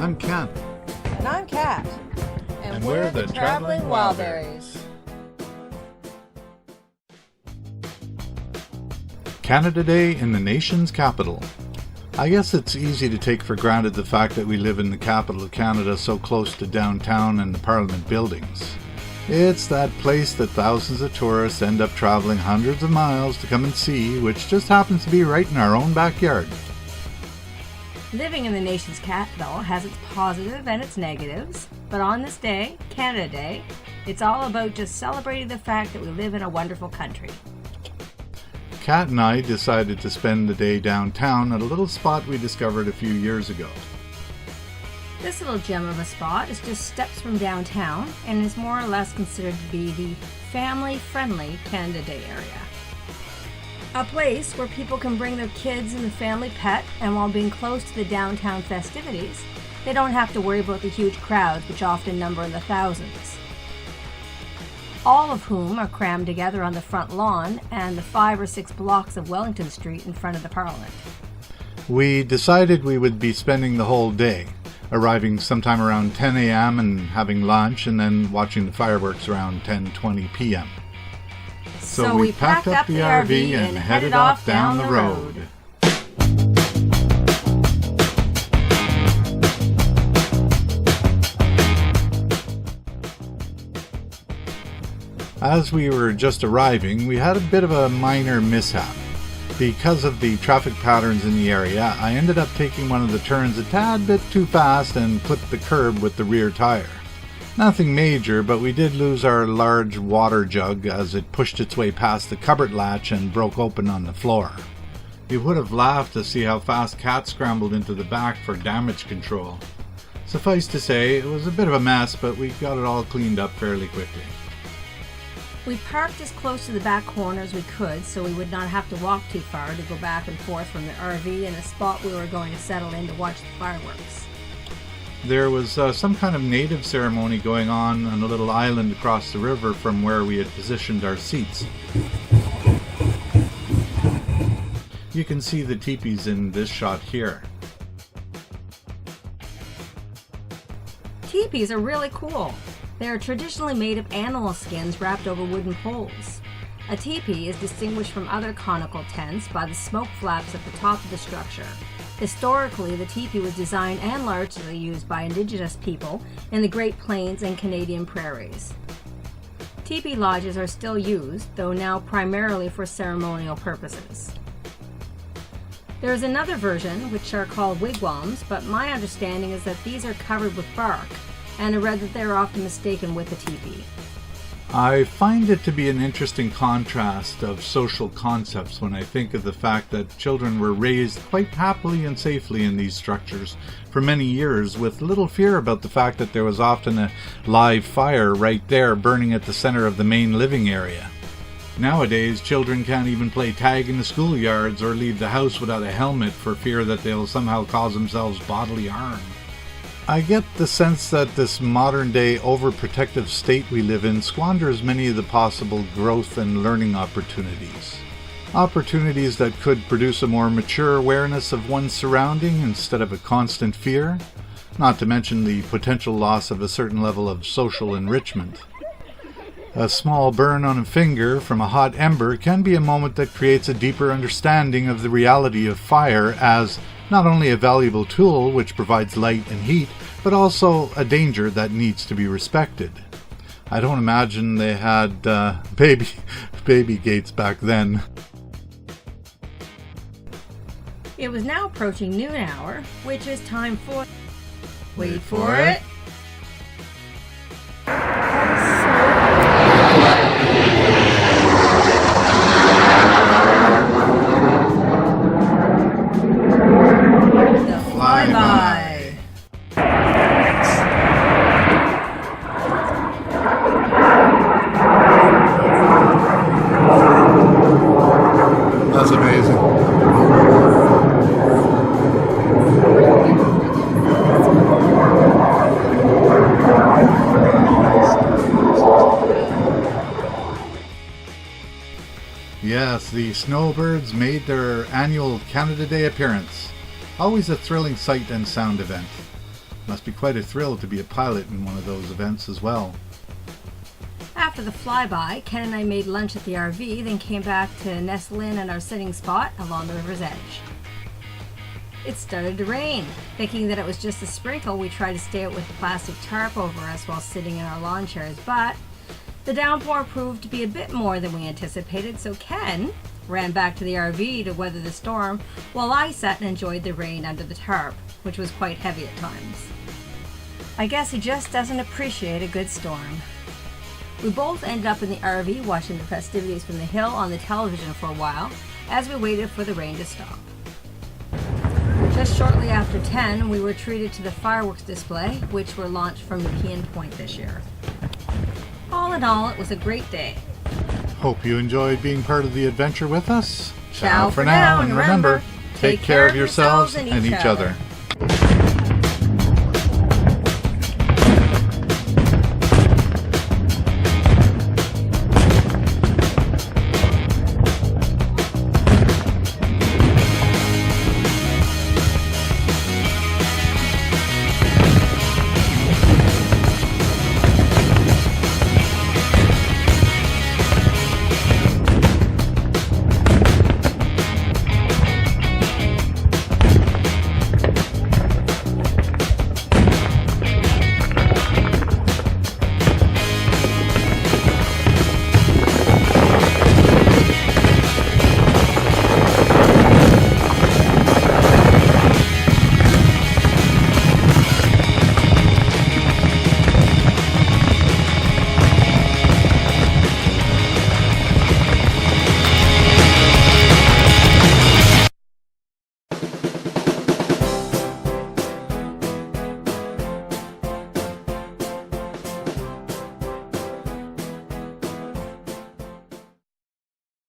I'm Ken. And I'm Kat. And we're the Traveling Wildberries. Canada Day in the nation's capital. I guess it's easy to take for granted the fact that we live in the capital of Canada so close to downtown and the Parliament buildings. It's that place that thousands of tourists end up traveling hundreds of miles to come and see, which just happens to be right in our own backyard. Living in the nation's capital has its positive and its negatives, but on this day, Canada Day, it's all about just celebrating the fact that we live in a wonderful country. Kat and I decided to spend the day downtown at a little spot we discovered a few years ago. This little gem of a spot is just steps from downtown and is more or less considered to be the family-friendly Canada Day area. A place where people can bring their kids and the family pet, and while being close to the downtown festivities, they don't have to worry about the huge crowds which often number in the thousands. All of whom are crammed together on the front lawn and the 5 or 6 blocks of Wellington Street in front of the Parliament. We decided we would be spending the whole day, arriving sometime around 10 a.m. and having lunch, and then watching the fireworks around 10:20 p.m. So we packed up the RV and headed off down the road. As we were just arriving, we had a bit of a minor mishap. Because of the traffic patterns in the area, I ended up taking one of the turns a tad bit too fast and clipped the curb with the rear tire. Nothing major, but we did lose our large water jug as it pushed its way past the cupboard latch and broke open on the floor. You would have laughed to see how fast Kat scrambled into the back for damage control. Suffice to say, it was a bit of a mess, but we got it all cleaned up fairly quickly. We parked as close to the back corner as we could so we would not have to walk too far to go back and forth from the RV and the spot we were going to settle in to watch the fireworks. There was some kind of native ceremony going on a little island across the river from where we had positioned our seats. You can see the teepees in this shot here. Teepees are really cool. They are traditionally made of animal skins wrapped over wooden poles. A teepee is distinguished from other conical tents by the smoke flaps at the top of the structure. Historically, the teepee was designed and largely used by Indigenous people in the Great Plains and Canadian prairies. Teepee lodges are still used, though now primarily for ceremonial purposes. There is another version, which are called wigwams, but my understanding is that these are covered with bark, and I read that they are often mistaken with a teepee. I find it to be an interesting contrast of social concepts when I think of the fact that children were raised quite happily and safely in these structures for many years with little fear about the fact that there was often a live fire right there burning at the center of the main living area. Nowadays, children can't even play tag in the schoolyards or leave the house without a helmet for fear that they'll somehow cause themselves bodily harm. I get the sense that this modern-day overprotective state we live in squanders many of the possible growth and learning opportunities. Opportunities that could produce a more mature awareness of one's surrounding instead of a constant fear, not to mention the potential loss of a certain level of social enrichment. A small burn on a finger from a hot ember can be a moment that creates a deeper understanding of the reality of fire as not only a valuable tool which provides light and heat, but also a danger that needs to be respected. I don't imagine they had baby gates back then. It was now approaching noon hour, which is time for... Wait for it! Flyby. That's amazing. Yes, the snowbirds made their annual Canada Day appearance. Always a thrilling sight and sound event. Must be quite a thrill to be a pilot in one of those events as well. After the flyby, Ken and I made lunch at the RV, then came back to nestle in at our sitting spot along the river's edge. It started to rain. Thinking that it was just a sprinkle, we tried to stay out with a plastic tarp over us while sitting in our lawn chairs, but the downpour proved to be a bit more than we anticipated, so Ken ran back to the RV to weather the storm while I sat and enjoyed the rain under the tarp, which was quite heavy at times. I guess he just doesn't appreciate a good storm. We both ended up in the RV watching the festivities from the hill on the television for a while as we waited for the rain to stop. Just shortly after 10, we were treated to the fireworks display, which were launched from Nepean Point this year. All in all, it was a great day. Hope you enjoyed being part of the adventure with us. Ciao for now, and remember, take care of yourselves and each other.